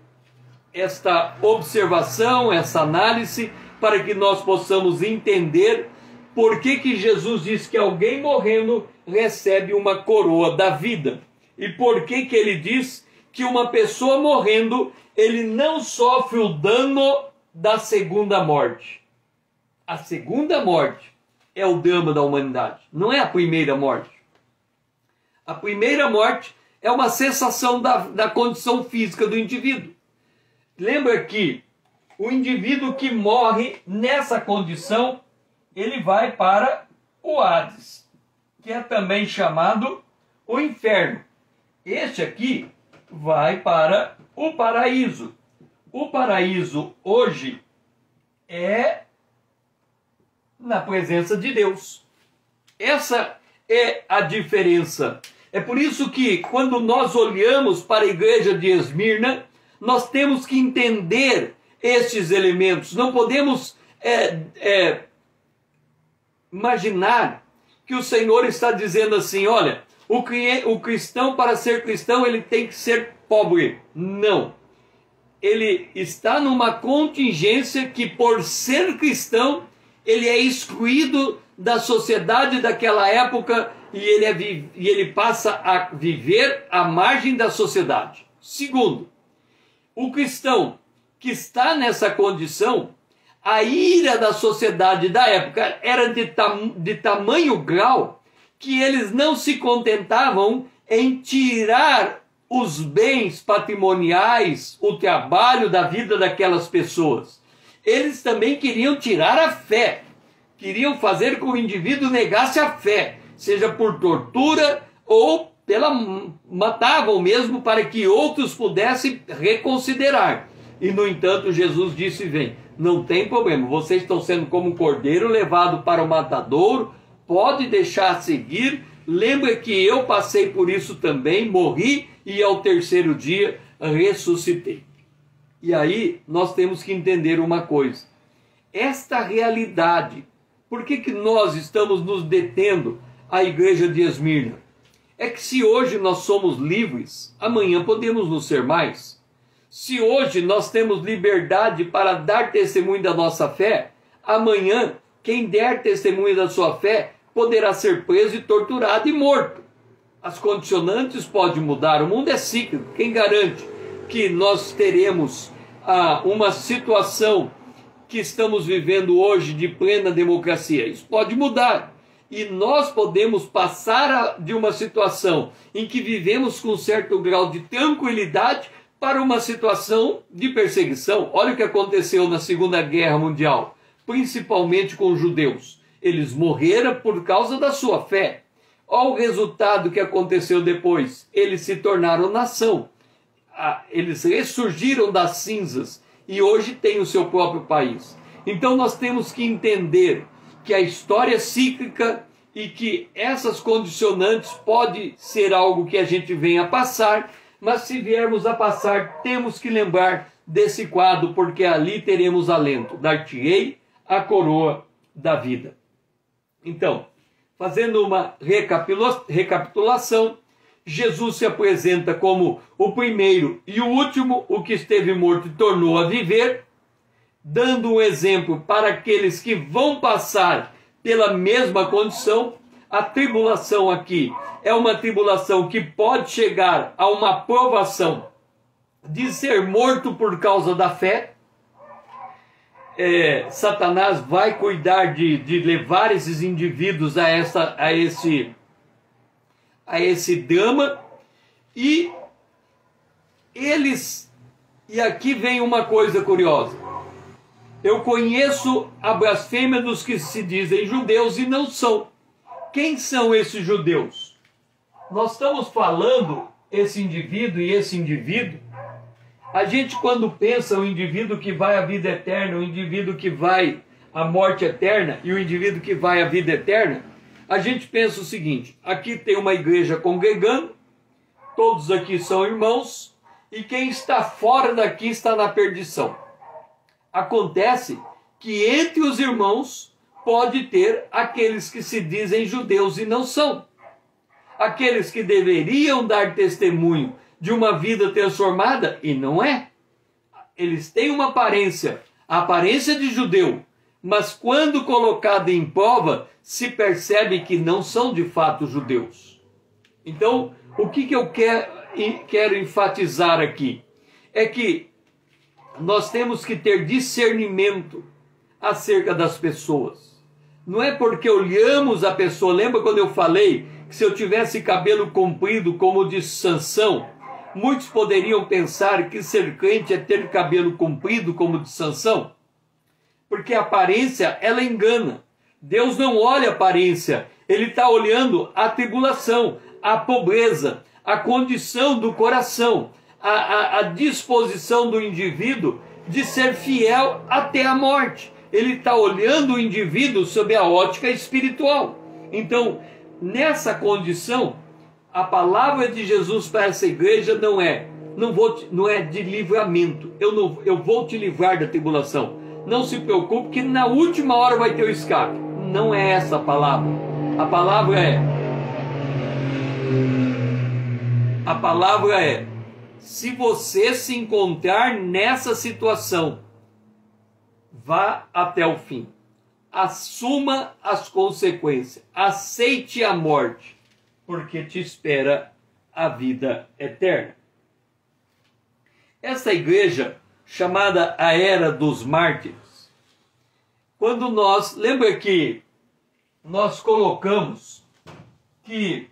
esta observação, essa análise, para que nós possamos entender por que Jesus diz que alguém morrendo recebe uma coroa da vida. E por que ele diz que uma pessoa morrendo, ele não sofre o dano da segunda morte. A segunda morte é o drama da humanidade, não é a primeira morte. A primeira morte é uma cessação da condição física do indivíduo. Lembra que o indivíduo que morre nessa condição, ele vai para o Hades, que é também chamado o inferno. Este aqui vai para o paraíso. O paraíso hoje é na presença de Deus. Essa é a diferença. É por isso que, quando nós olhamos para a igreja de Esmirna, nós temos que entender estes elementos. Não podemos imaginar que o Senhor está dizendo assim: olha, o cristão, para ser cristão, ele tem que ser pobre. Não. Ele está numa contingência que, por ser cristão, ele é excluído da sociedade daquela época e ele passa a viver à margem da sociedade. Segundo, o cristão que está nessa condição, a ira da sociedade da época era de tamanho grau que eles não se contentavam em tirar os bens patrimoniais, o trabalho da vida daquelas pessoas. Eles também queriam tirar a fé, queriam fazer com que o indivíduo negasse a fé, seja por tortura ou matavam mesmo para que outros pudessem reconsiderar. E, no entanto, Jesus disse: vem, não tem problema, vocês estão sendo como um cordeiro levado para o matadouro, pode deixar seguir, lembra que eu passei por isso também, morri e ao terceiro dia ressuscitei. E aí nós temos que entender uma coisa, esta realidade, por que nós estamos nos detendo à igreja de Esmirna? É que se hoje nós somos livres, amanhã podemos não ser mais. Se hoje nós temos liberdade para dar testemunho da nossa fé, amanhã quem der testemunho da sua fé poderá ser preso e torturado e morto. As condicionantes podem mudar, o mundo é cíclico. Quem garante que nós teremos uma situação que estamos vivendo hoje de plena democracia? Isso pode mudar. E nós podemos passar de uma situação em que vivemos com um certo grau de tranquilidade para uma situação de perseguição. Olha o que aconteceu na Segunda Guerra Mundial, principalmente com os judeus. Eles morreram por causa da sua fé. Olha o resultado que aconteceu depois. Eles se tornaram nação. Eles ressurgiram das cinzas e hoje têm o seu próprio país. Então nós temos que entender que a história é cíclica e que essas condicionantes pode ser algo que a gente venha a passar, mas se viermos a passar, temos que lembrar desse quadro, porque ali teremos alento. Dar-te-ei a coroa da vida. Então, fazendo uma recapitulação, Jesus se apresenta como o primeiro e o último, o que esteve morto e tornou a viver, dando um exemplo para aqueles que vão passar pela mesma condição. A tribulação aqui é uma tribulação que pode chegar a uma provação de ser morto por causa da fé. Satanás vai cuidar de levar esses indivíduos a esse drama, e aqui vem uma coisa curiosa. Eu conheço a blasfêmia dos que se dizem judeus e não são. Quem são esses judeus? Nós estamos falando esse indivíduo e esse indivíduo. A gente, quando pensa o indivíduo que vai à vida eterna, o indivíduo que vai à morte eterna e o indivíduo que vai à vida eterna, a gente pensa o seguinte: aqui tem uma igreja congregando, todos aqui são irmãos, e quem está fora daqui está na perdição. Acontece que entre os irmãos pode ter aqueles que se dizem judeus e não são. Aqueles que deveriam dar testemunho de uma vida transformada e não é. Eles têm uma aparência, a aparência de judeu, mas quando colocado em prova, se percebe que não são de fato judeus. Então, o que eu quero enfatizar aqui é que nós temos que ter discernimento acerca das pessoas. Não é porque olhamos a pessoa. Lembra quando eu falei que se eu tivesse cabelo comprido como o de Sansão, muitos poderiam pensar que ser crente é ter cabelo comprido como o de Sansão? Porque a aparência, ela engana. Deus não olha a aparência, Ele está olhando a tribulação, a pobreza, a condição do coração, a disposição do indivíduo de ser fiel até a morte. Ele está olhando o indivíduo sob a ótica espiritual. Então, nessa condição, a palavra de Jesus para essa igreja não é de livramento. Eu vou te livrar da tribulação. Não se preocupe que na última hora vai ter o escape. Não é essa a palavra. A palavra é: se você se encontrar nessa situação, vá até o fim. Assuma as consequências. Aceite a morte, porque te espera a vida eterna. Essa igreja, chamada a Era dos Mártires, quando lembra que nós colocamos que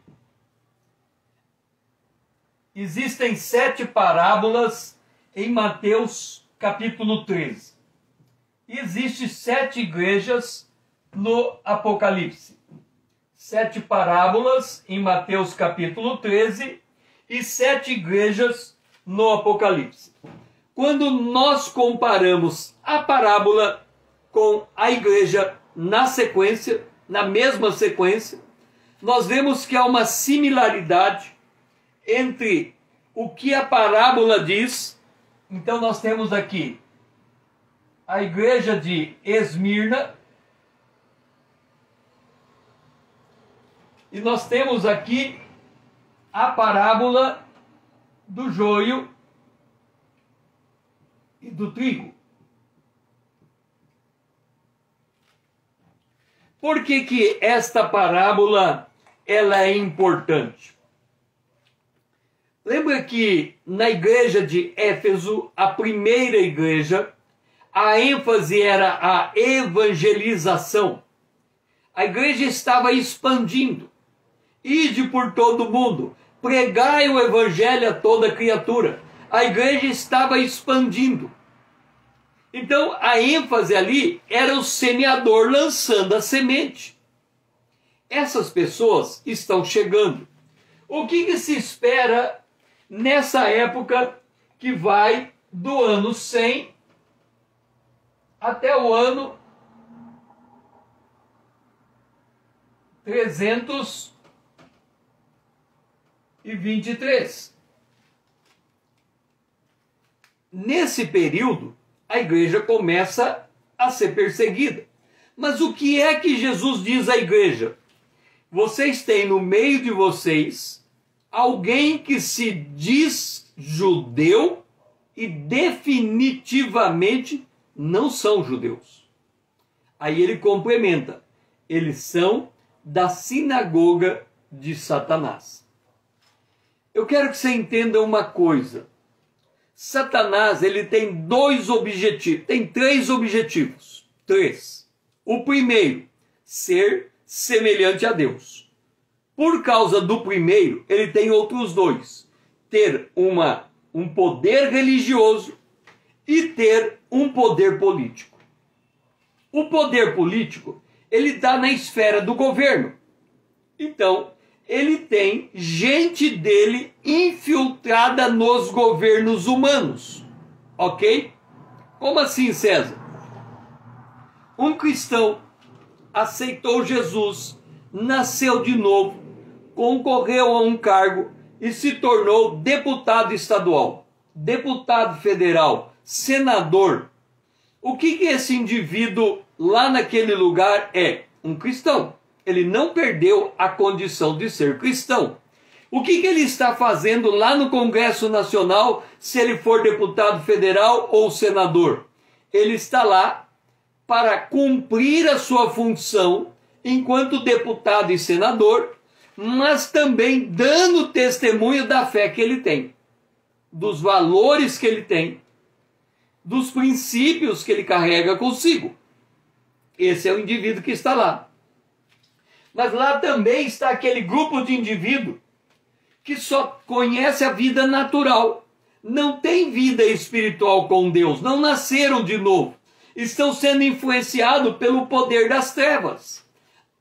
existem 7 parábolas em Mateus capítulo 13. Existem 7 igrejas no Apocalipse. 7 parábolas em Mateus capítulo 13 e 7 igrejas no Apocalipse. Quando nós comparamos a parábola com a igreja na sequência, na mesma sequência, nós vemos que há uma similaridade entre o que a parábola diz. Então nós temos aqui a igreja de Esmirna, e nós temos aqui a parábola do joio e do trigo. Por que esta parábola ela é importante? Lembra que na igreja de Éfeso, a primeira igreja, a ênfase era a evangelização. A igreja estava expandindo. Ide por todo o mundo, pregai o evangelho a toda criatura. A igreja estava expandindo. Então a ênfase ali era o semeador lançando a semente. Essas pessoas estão chegando. O que se espera nessa época que vai do ano 100 até o ano 323? Nesse período, a igreja começa a ser perseguida. Mas o que é que Jesus diz à igreja? Vocês têm no meio de vocês alguém que se diz judeu e definitivamente não são judeus. Aí ele complementa: eles são da sinagoga de Satanás. Eu quero que você entenda uma coisa. Satanás, ele tem três objetivos. O primeiro, ser semelhante a Deus. Por causa do primeiro, ele tem outros dois. Ter um poder religioso e ter um poder político. O poder político, ele está na esfera do governo. Então, ele tem gente dele infiltrada nos governos humanos. Ok? Como assim, César? Um cristão aceitou Jesus, nasceu de novo, concorreu a um cargo e se tornou deputado estadual, deputado federal, senador. O que esse indivíduo lá naquele lugar é? Um cristão. Ele não perdeu a condição de ser cristão. O que ele está fazendo lá no Congresso Nacional, se ele for deputado federal ou senador? Ele está lá para cumprir a sua função enquanto deputado e senador, mas também dando testemunho da fé que ele tem, dos valores que ele tem, dos princípios que ele carrega consigo. Esse é o indivíduo que está lá. Mas lá também está aquele grupo de indivíduos que só conhece a vida natural, não tem vida espiritual com Deus, não nasceram de novo, estão sendo influenciados pelo poder das trevas.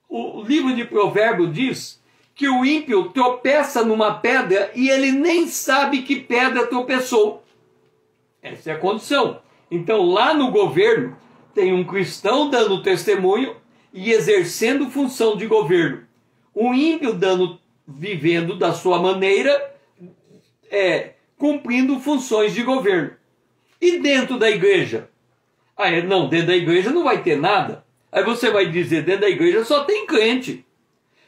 O livro de Provérbios diz que o ímpio tropeça numa pedra e ele nem sabe que pedra tropeçou. Essa é a condição. Então lá no governo tem um cristão dando testemunho e exercendo função de governo. Um ímpio vivendo da sua maneira, cumprindo funções de governo. E dentro da igreja? Não, dentro da igreja não vai ter nada. Aí você vai dizer, dentro da igreja só tem crente.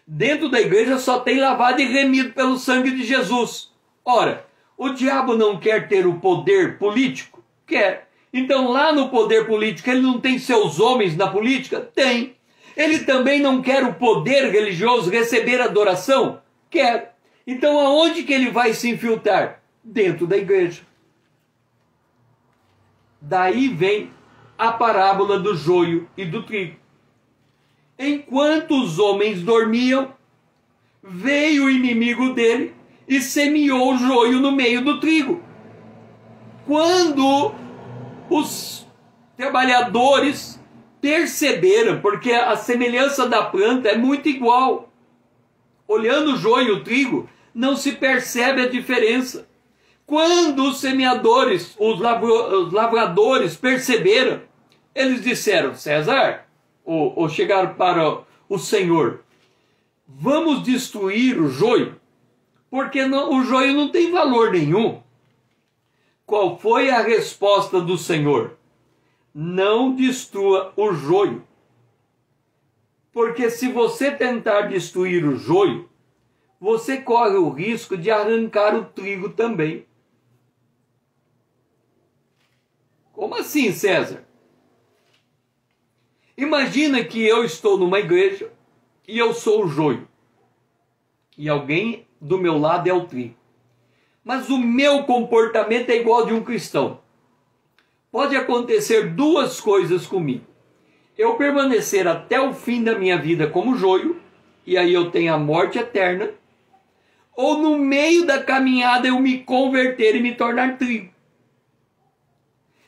Dentro da igreja só tem lavado e remido pelo sangue de Jesus. Ora, o diabo não quer ter o poder político? Quer. Então lá no poder político ele não tem seus homens na política? Tem. Ele também não quer o poder religioso, receber adoração? Quer. Então aonde que ele vai se infiltrar? Dentro da igreja. Daí vem a parábola do joio e do trigo. Enquanto os homens dormiam, veio o inimigo dele e semeou o joio no meio do trigo. Quando os trabalhadores perceberam, porque a semelhança da planta é muito igual. Olhando o joio e o trigo, não se percebe a diferença. Quando os semeadores, os lavradores perceberam, eles disseram, César, ou chegaram para o Senhor, vamos destruir o joio, porque o joio não tem valor nenhum. Qual foi a resposta do Senhor? Não destrua o joio. Porque se você tentar destruir o joio, você corre o risco de arrancar o trigo também. Como assim, César? Imagina que eu estou numa igreja e eu sou o joio. E alguém do meu lado é o trigo. Mas o meu comportamento é igual de um cristão. Pode acontecer duas coisas comigo. eu permanecer até o fim da minha vida como joio, e aí eu tenho a morte eterna, ou no meio da caminhada eu me converter e me tornar trigo.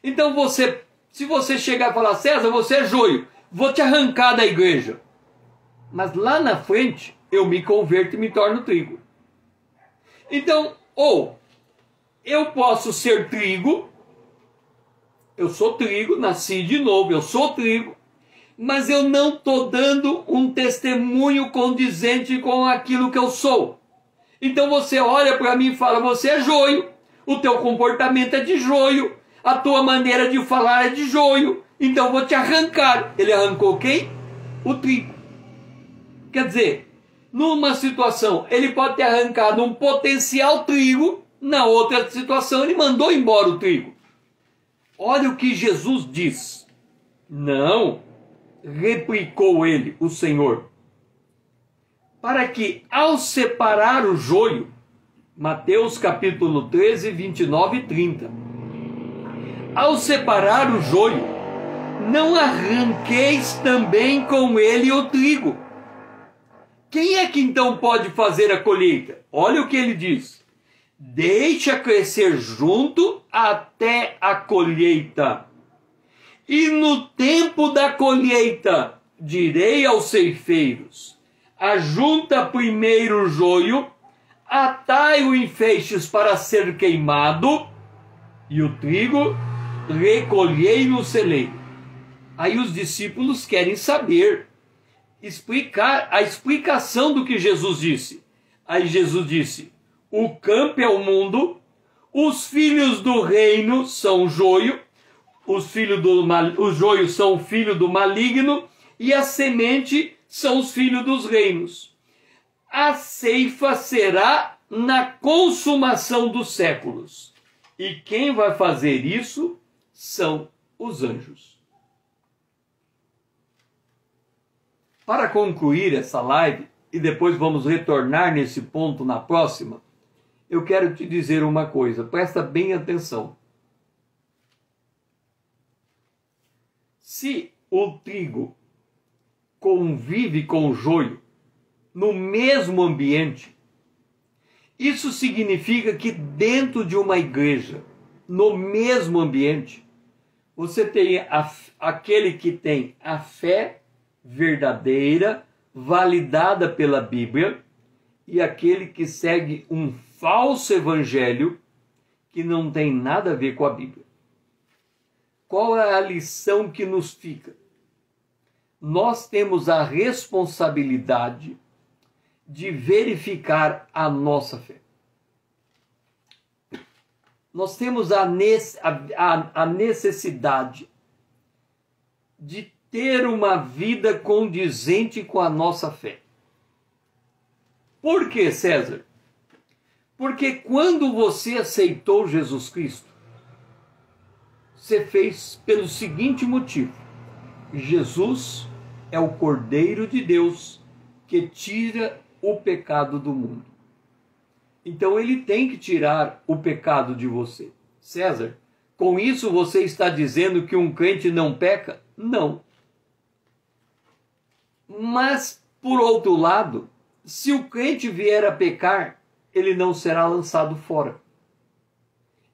Então se você chegar e falar, César, você é joio, vou te arrancar da igreja. Mas lá na frente eu me converto e me torno trigo. Então, ou eu posso ser trigo, eu sou trigo, nasci de novo, eu sou trigo, mas eu não estou dando um testemunho condizente com aquilo que eu sou. Então você olha para mim e fala, você é joio, o teu comportamento é de joio, a tua maneira de falar é de joio, então eu vou te arrancar. Ele arrancou quem? O trigo. Quer dizer, numa situação ele pode ter arrancado um potencial trigo, na outra situação ele mandou embora o trigo. Olha o que Jesus diz. Não, replicou ele, o Senhor, para que ao separar o joio, Mateus capítulo 13, 29 e 30, ao separar o joio, não arranqueis também com ele o trigo. Quem é que então pode fazer a colheita? Olha o que ele diz. Deixa crescer junto até a colheita. E no tempo da colheita, direi aos ceifeiros, ajunta primeiro o joio, atai-o em feixes para ser queimado, e o trigo recolhei no celeiro. Aí os discípulos querem saber, explicar a explicação do que Jesus disse. Aí Jesus disse, o campo é o mundo, os filhos do reino são o joio, os joios são o filho do maligno, e a semente são os filhos dos reinos. A ceifa será na consumação dos séculos. E quem vai fazer isso são os anjos. Para concluir essa live, e depois vamos retornar nesse ponto na próxima, eu quero te dizer uma coisa, presta bem atenção. Se o trigo convive com o joio no mesmo ambiente, isso significa que dentro de uma igreja, no mesmo ambiente, você tem aquele que tem a fé verdadeira, validada pela Bíblia, e aquele que segue um falso evangelho que não tem nada a ver com a Bíblia. Qual é a lição que nos fica? Nós temos a responsabilidade de verificar a nossa fé. Nós temos a necessidade de ter uma vida condizente com a nossa fé. Por que, César? Porque quando você aceitou Jesus Cristo, você fez pelo seguinte motivo: Jesus é o Cordeiro de Deus que tira o pecado do mundo. Então ele tem que tirar o pecado de você. César, com isso você está dizendo que um crente não peca? Não. Mas, por outro lado, se o crente vier a pecar, ele não será lançado fora.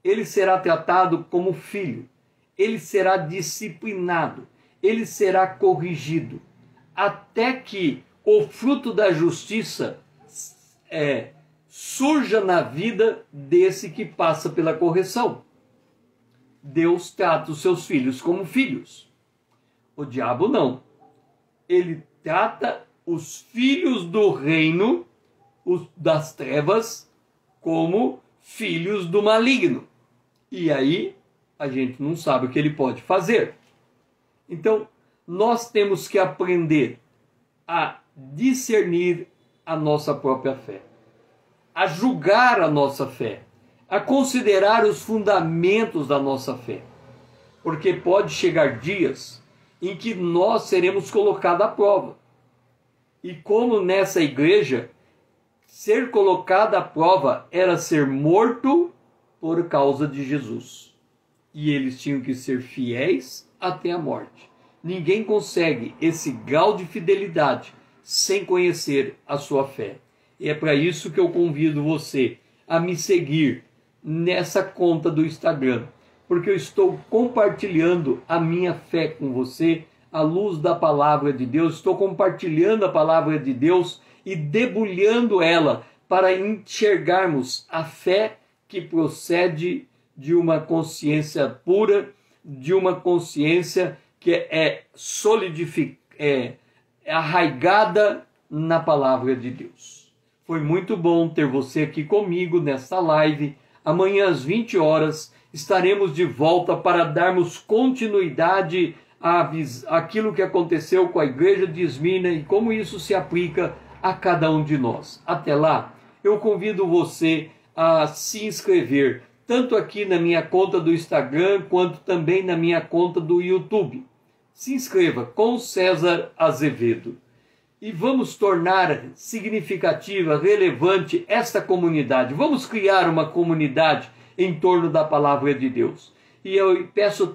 Ele será tratado como filho. Ele será disciplinado. Ele será corrigido. Até que o fruto da justiça surja na vida desse que passa pela correção. Deus trata os seus filhos como filhos. O diabo não. Ele trata os filhos do reino, das trevas, como filhos do maligno. E aí a gente não sabe o que ele pode fazer. Então, nós temos que aprender a discernir a nossa própria fé, a julgar a nossa fé, a considerar os fundamentos da nossa fé. Porque pode chegar dias em que nós seremos colocados à prova. E como nessa igreja, ser colocado à prova era ser morto por causa de Jesus. E eles tinham que ser fiéis até a morte. Ninguém consegue esse grau de fidelidade sem conhecer a sua fé. E é para isso que eu convido você a me seguir nessa conta do Instagram, porque eu estou compartilhando a minha fé com você, à luz da palavra de Deus. Estou compartilhando a palavra de Deus e debulhando ela para enxergarmos a fé que procede de uma consciência pura, de uma consciência que é arraigada na palavra de Deus. Foi muito bom ter você aqui comigo nesta live. Amanhã às 20 horas estaremos de volta para darmos continuidade àquilo que aconteceu com a igreja de Esmirna e como isso se aplica a cada um de nós. Até lá, eu convido você a se inscrever, tanto aqui na minha conta do Instagram, quanto também na minha conta do YouTube. Se inscreva com César Azevedo. E vamos tornar significativa, relevante esta comunidade. Vamos criar uma comunidade em torno da palavra de Deus. E eu peço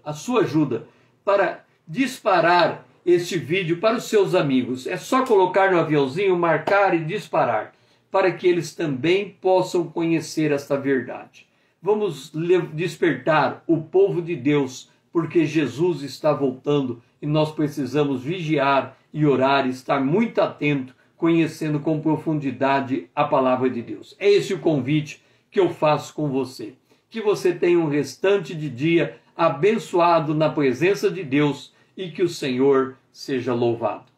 a sua ajuda, para disparar este vídeo para os seus amigos. É só colocar no aviãozinho, marcar e disparar, para que eles também possam conhecer esta verdade. Vamos despertar o povo de Deus, porque Jesus está voltando e nós precisamos vigiar e orar e estar muito atento, conhecendo com profundidade a palavra de Deus. É esse o convite que eu faço com você. Que você tenha um restante de dia abençoado na presença de Deus e que o Senhor seja louvado.